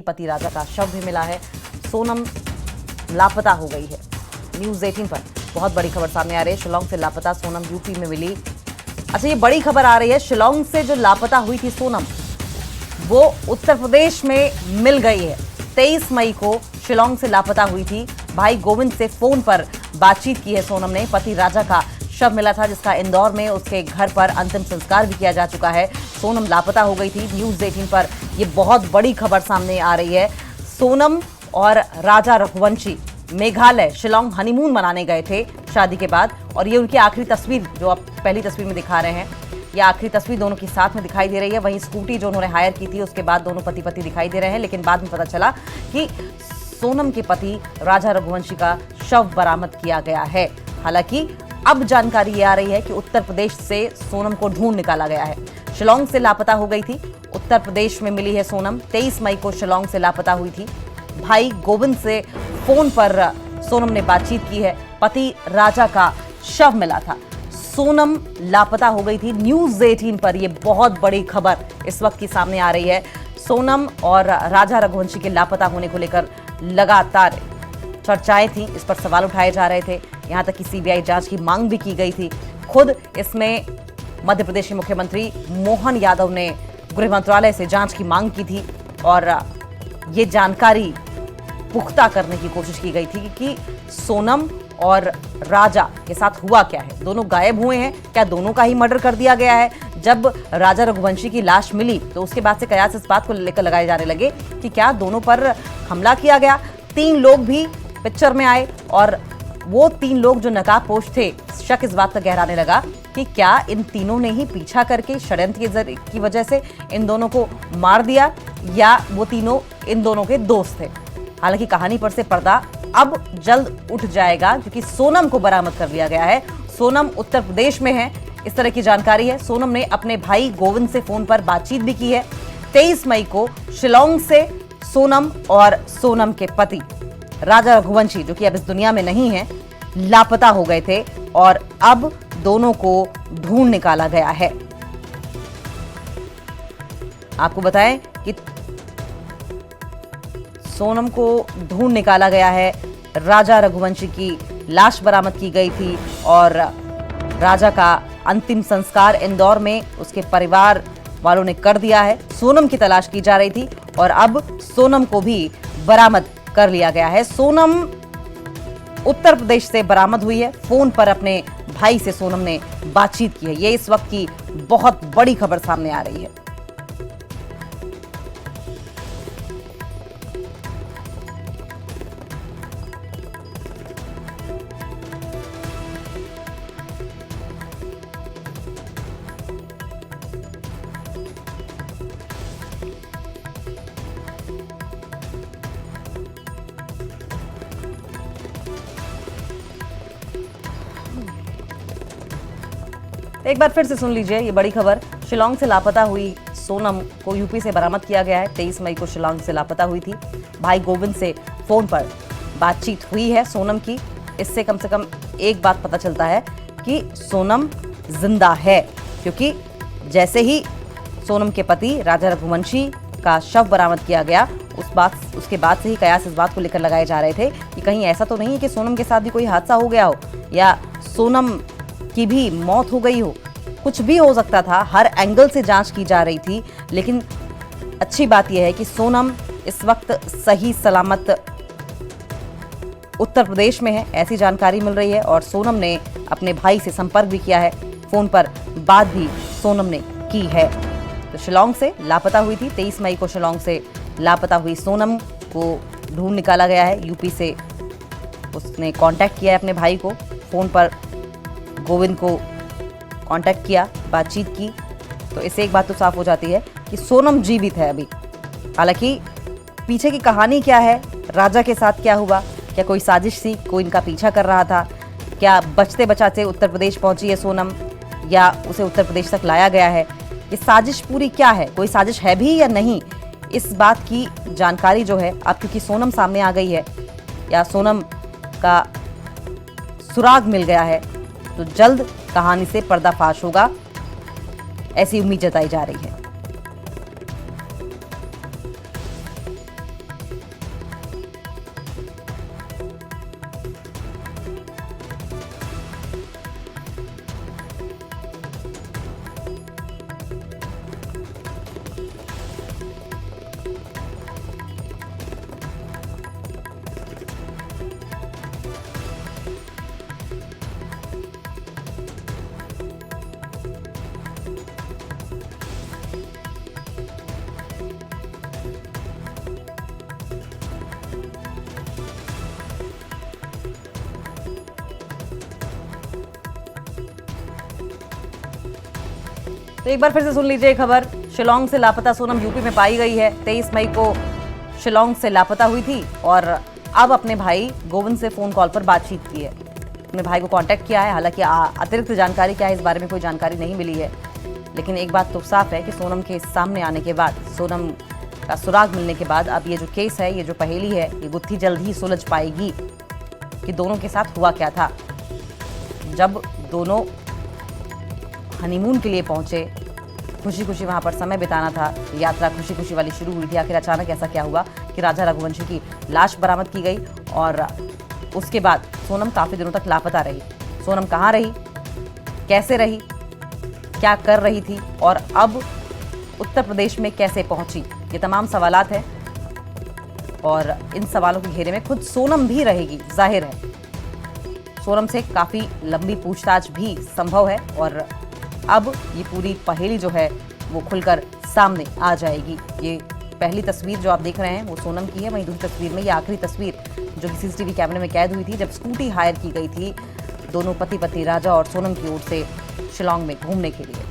पति राजा का शव भी मिला है। सोनम लापता हो गई है। न्यूज़ 18 पर बहुत बड़ी खबर सामने आ रही है। शिलांग से लापता सोनम यूपी में मिली। अच्छा, ये बड़ी खबर आ रही है। शिलांग से जो लापता हुई थी सोनम, वो उत्तर प्रदेश में मिल गई है। 23 मई को शिलांग से लापता हुई थी। भाई गोविंद से फोन पर बातचीत की है सोनम ने। पति राजा का शव मिला था, जिसका इंदौर में उसके घर पर अंतिम संस्कार भी किया जा चुका है। सोनम लापता हो गई थी। न्यूज़ 18 पर यह बहुत बड़ी खबर सामने आ रही है। सोनम और राजा रघुवंशी मेघालय शिलांग हनीमून मनाने गए थे शादी के बाद, और ये उनकी आखिरी तस्वीर जो आप पहली तस्वीर में दिखा रहे हैं, ये आखिरी तस्वीर दोनों के साथ में दिखाई दे रही है। वहीं स्कूटी जो उन्होंने हायर की थी, उसके बाद दोनों पति पत्नी दिखाई दे रहे हैं। लेकिन बाद में पता चला कि सोनम के पति राजा रघुवंशी का शव बरामद किया गया है। हालांकि अब जानकारी ये आ रही है कि उत्तर प्रदेश से सोनम को ढूंढ निकाला गया है। शिलांग से लापता हो गई थी, उत्तर प्रदेश में मिली है सोनम। 23 मई को शिलांग से लापता हुई थी। भाई गोविंद से फोन पर सोनम ने बातचीत की है। पति राजा का शव मिला था। सोनम लापता हो गई थी। न्यूज़ 18 पर यह बहुत बड़ी खबर इस वक्त की सामने आ रही है। सोनम और राजा रघुवंशी के लापता होने को लेकर लगातार चर्चाएं थी, इस पर सवाल उठाए जा रहे थे। यहां तक कि सीबीआई जांच की मांग भी की गई थी। खुद इसमें मध्य प्रदेश के मुख्यमंत्री मोहन यादव ने गृह मंत्रालय से जांच की मांग की थी, और ये जानकारी पुख्ता करने की कोशिश की गई थी कि सोनम और राजा के साथ हुआ क्या है। दोनों गायब हुए हैं, क्या दोनों का ही मर्डर कर दिया गया है? जब राजा रघुवंशी की लाश मिली तो उसके बाद से कयास इस बात को लेकर लगाए जाने लगे कि क्या दोनों पर हमला किया गया। 3 लोग भी पिक्चर में आए, और वो 3 लोग जो नकाबपोश थे, शक इस बात का गहराने लगा कि क्या इन तीनों ने ही पीछा करके षड्यंत्र की वजह से इन दोनों को मार दिया, या वो तीनों इन दोनों के दोस्त थे। हालांकि कहानी पर से पर्दा अब जल्द उठ जाएगा, क्योंकि सोनम को बरामद कर लिया गया है। सोनम उत्तर प्रदेश में है, इस तरह की जानकारी है। सोनम ने अपने भाई गोविंद से फोन पर बातचीत भी की है। 23 मई को शिलांग से सोनम और सोनम के पति राजा रघुवंशी, जो कि अब इस दुनिया में नहीं है, लापता हो गए थे, और अब दोनों को ढूंढ निकाला गया है। आपको बताएं कि सोनम को ढूंढ निकाला गया है। राजा रघुवंशी की लाश बरामद की गई थी, और राजा का अंतिम संस्कार इंदौर में उसके परिवार वालों ने कर दिया है। सोनम की तलाश की जा रही थी, और अब सोनम को भी बरामद कर लिया गया है। सोनम उत्तर प्रदेश से बरामद हुई है। फोन पर अपने भाई से सोनम ने बातचीत की है। ये इस वक्त की बहुत बड़ी खबर सामने आ रही है। एक बार फिर से सुन लीजिए ये बड़ी खबर। शिलांग से लापता हुई सोनम को यूपी से बरामद किया गया है। 23 मई को शिलांग से लापता हुई थी। भाई गोविंद से फोन पर बातचीत हुई है सोनम की। इससे कम से कम एक बात पता चलता है कि सोनम जिंदा है, क्योंकि जैसे ही सोनम के पति राजा रघुवंशी का शव बरामद किया गया, उसके बाद से ही कयास इस बात को लेकर लगाए जा रहे थे कि कहीं ऐसा तो नहीं है कि सोनम के साथ भी कोई हादसा हो गया हो, या सोनम की भी मौत हो गई हो। कुछ भी हो सकता था। हर एंगल से जांच की जा रही थी। लेकिन अच्छी बात यह है कि सोनम इस वक्त सही सलामत उत्तर प्रदेश में है, ऐसी जानकारी मिल रही है। और सोनम ने अपने भाई से संपर्क भी किया है। फोन पर बात भी सोनम ने की है। तो शिलांग से लापता हुई थी। 23 मई को शिलांग से लापता हुई सोनम को ढूंढ निकाला गया है। यूपी से उसने कांटेक्ट किया है अपने भाई को। फोन पर गोविंद को कांटेक्ट किया, बातचीत की, तो इससे एक बात तो साफ हो जाती है कि सोनम जीवित है अभी। हालांकि पीछे की कहानी क्या है, राजा के साथ क्या हुआ, क्या कोई साजिश थी, कोई इनका पीछा कर रहा था, क्या बचते बचाते उत्तर प्रदेश पहुंची है सोनम, या उसे उत्तर प्रदेश तक लाया गया है, ये साजिश पूरी क्या है, कोई साजिश है भी या नहीं, इस बात की जानकारी जो है अब, क्योंकि सोनम सामने आ गई है या सोनम का सुराग मिल गया है, तो जल्द कहानी से पर्दाफाश होगा, ऐसी उम्मीद जताई जा रही है। तो एक बार फिर से सुन लीजिए खबर। शिलोंग से लापता सोनम यूपी में पाई गई है। 23 मई को शिलोंग से लापता हुई थी और अब अपने भाई गोविंद से फोन कॉल पर बातचीत की है। अपने भाई को कांटेक्ट किया है। हालांकि अतिरिक्त जानकारी क्या है इस बारे में कोई जानकारी नहीं मिली है, लेकिन एक बात तो साफ है कि सोनम के सामने आने के बाद, सोनम का सुराग मिलने के बाद अब ये जो केस है, ये जो पहेली है, ये गुत्थी जल्द ही सुलझ पाएगी कि दोनों के साथ हुआ क्या था। जब दोनों हनीमून के लिए पहुंचे, खुशी खुशी वहां पर समय बिताना था, यात्रा खुशी खुशी वाली शुरू हुई थी, आखिर अचानक ऐसा क्या हुआ कि राजा रघुवंशी की लाश बरामद की गई और उसके बाद सोनम काफी दिनों तक लापता रही। सोनम कहाँ रही, कैसे रही, क्या कर रही थी और अब उत्तर प्रदेश में कैसे पहुंची, ये तमाम सवालात हैं और इन सवालों के घेरे में खुद सोनम भी रहेगी। जाहिर है सोनम से काफी लंबी पूछताछ भी संभव है और अब ये पूरी पहेली जो है वो खुलकर सामने आ जाएगी। ये पहली तस्वीर जो आप देख रहे हैं वो सोनम की है। वहीं दूसरी तस्वीर में ये आखिरी तस्वीर जो कि सीसीटीवी कैमरे में कैद हुई थी, जब स्कूटी हायर की गई थी दोनों पति पत्नी राजा और सोनम की ओर से शिलोंग में घूमने के लिए।